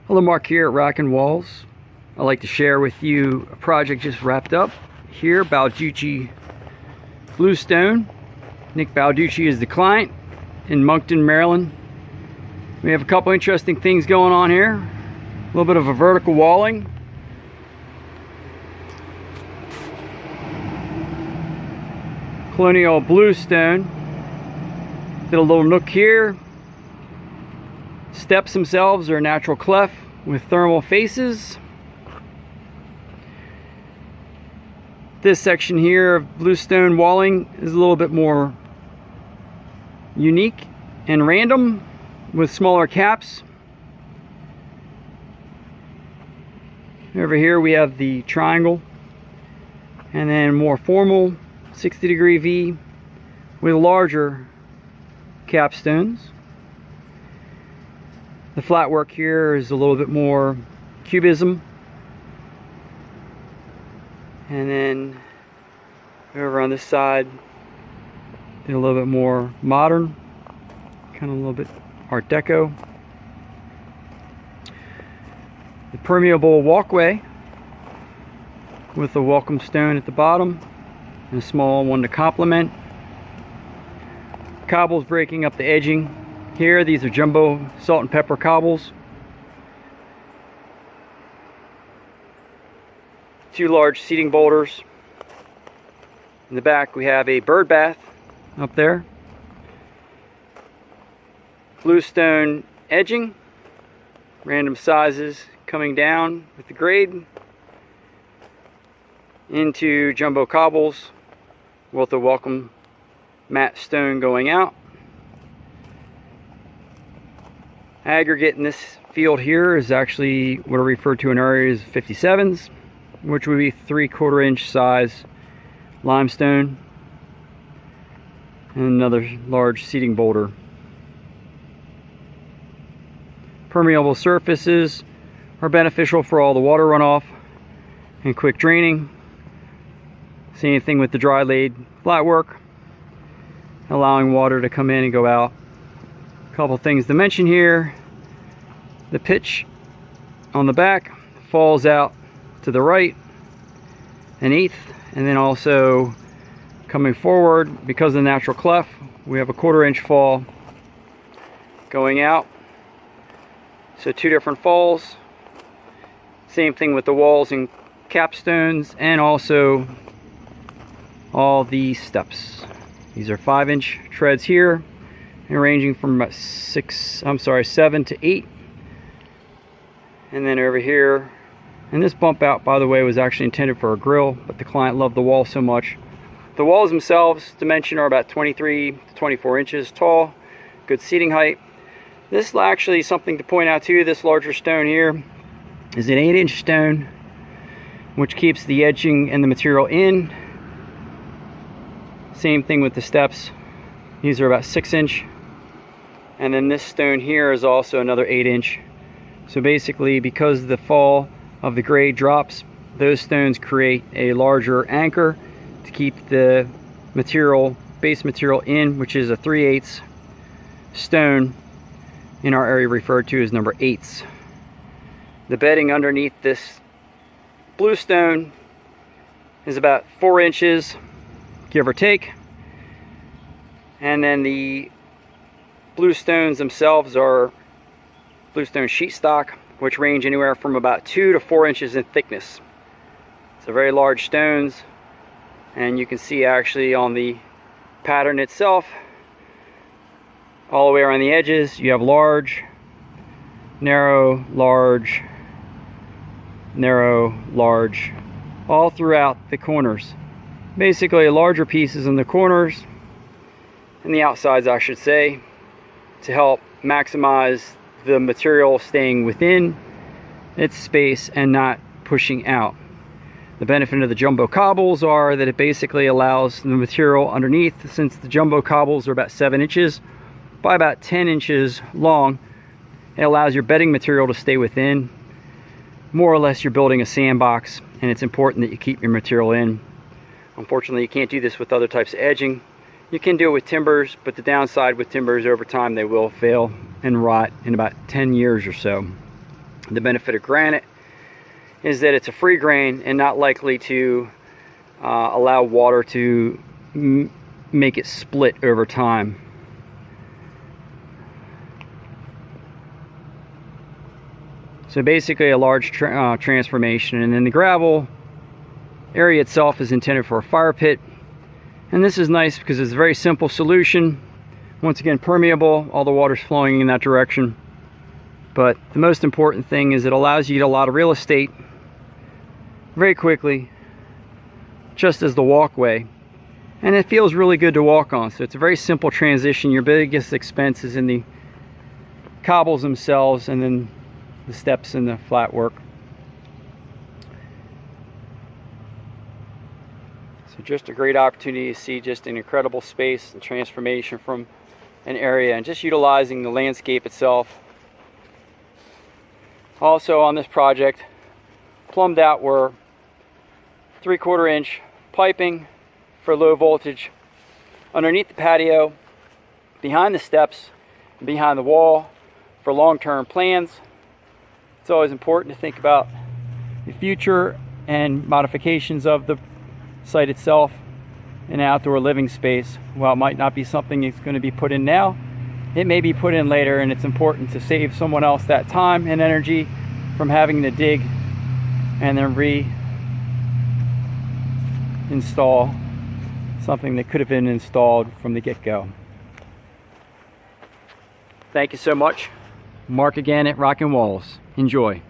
Hello, Mark here at Rockin Walls. I'd like to share with you a project just wrapped up here, Balducci Bluestone. Nick Balducci is the client in Moncton, Maryland. We have a couple interesting things going on here. A little bit of a vertical walling. Colonial bluestone. Did a little nook here. Steps themselves are natural cleft with thermal faces. This section here of bluestone walling is a little bit more unique and random with smaller caps. Over here we have the triangle, and then more formal 60-degree V with larger capstones. The flat work here is a little bit more cubism. And then over on this side, a little bit more modern, kind of a little bit Art Deco. The permeable walkway with a welcome stone at the bottom and a small one to complement. Cobbles breaking up the edging. Here, these are jumbo salt and pepper cobbles. Two large seating boulders. In the back we have a bird bath up there. Bluestone edging, random sizes coming down with the grade into jumbo cobbles with a welcome matte stone going out. Aggregate in this field here is actually what are referred to in areas 57s, which would be 3/4 inch size limestone, and another large seating boulder. Permeable surfaces are beneficial for all the water runoff and quick draining. Same thing with the dry laid flat work, allowing water to come in and go out. Couple things to mention here: the pitch on the back falls out to the right 1/8, and then also coming forward, because of the natural cleft, we have a 1/4 inch fall going out. So two different falls. Same thing with the walls and capstones, and also all these steps. These are 5-inch treads here, and ranging from about 7 to 8. And then over here, and this bump out, by the way, was actually intended for a grill, but the client loved the wall so much. The walls themselves, dimension, are about 23 to 24 inches tall, good seating height. This is actually something to point out too. This larger stone here is an 8-inch stone, which keeps the edging and the material in. Same thing with the steps. These are about 6-inch. And then this stone here is also another 8-inch. So basically, because the fall of the grade drops, those stones create a larger anchor to keep the material, base material in, which is a 3/8 stone, in our area referred to as number 8s. The bedding underneath this bluestone is about 4 inches, give or take. And then the bluestones themselves are bluestone sheet stock, which range anywhere from about 2 to 4 inches in thickness. So very large stones, and you can see actually on the pattern itself, all the way around the edges, you have large, narrow, large, narrow, large, all throughout the corners. Basically larger pieces in the corners and the outsides, I should say, to help maximize the material staying within its space and not pushing out. The benefit of the jumbo cobbles are that it basically allows the material underneath, since the jumbo cobbles are about 7 inches by about 10 inches long, it allows your bedding material to stay within. More or less, you're building a sandbox, and it's important that you keep your material in. Unfortunately, you can't do this with other types of edging. You can do it with timbers, but the downside with timbers, over time they will fail and rot in about 10 years or so. The benefit of granite is that it's a free grain and not likely to allow water to make it split over time. So basically a large transformation. And then the gravel area itself is intended for a fire pit. And this is nice because it's a very simple solution. Once again, permeable, all the water's flowing in that direction. But the most important thing is it allows you to get a lot of real estate very quickly, just as the walkway. And it feels really good to walk on. So it's a very simple transition. Your biggest expense is in the cobbles themselves and then the steps and the flat work. So just a great opportunity to see just an incredible space and transformation from an area and just utilizing the landscape itself. Also on this project, plumbed out were 3/4 inch piping for low voltage underneath the patio, behind the steps, and behind the wall for long-term plans. It's always important to think about the future and modifications of the site itself, an outdoor living space. While it might not be something that's going to be put in now, it may be put in later, and it's important to save someone else that time and energy from having to dig and then reinstall something that could have been installed from the get-go. Thank you so much. Mark again at Rockin Walls. Enjoy.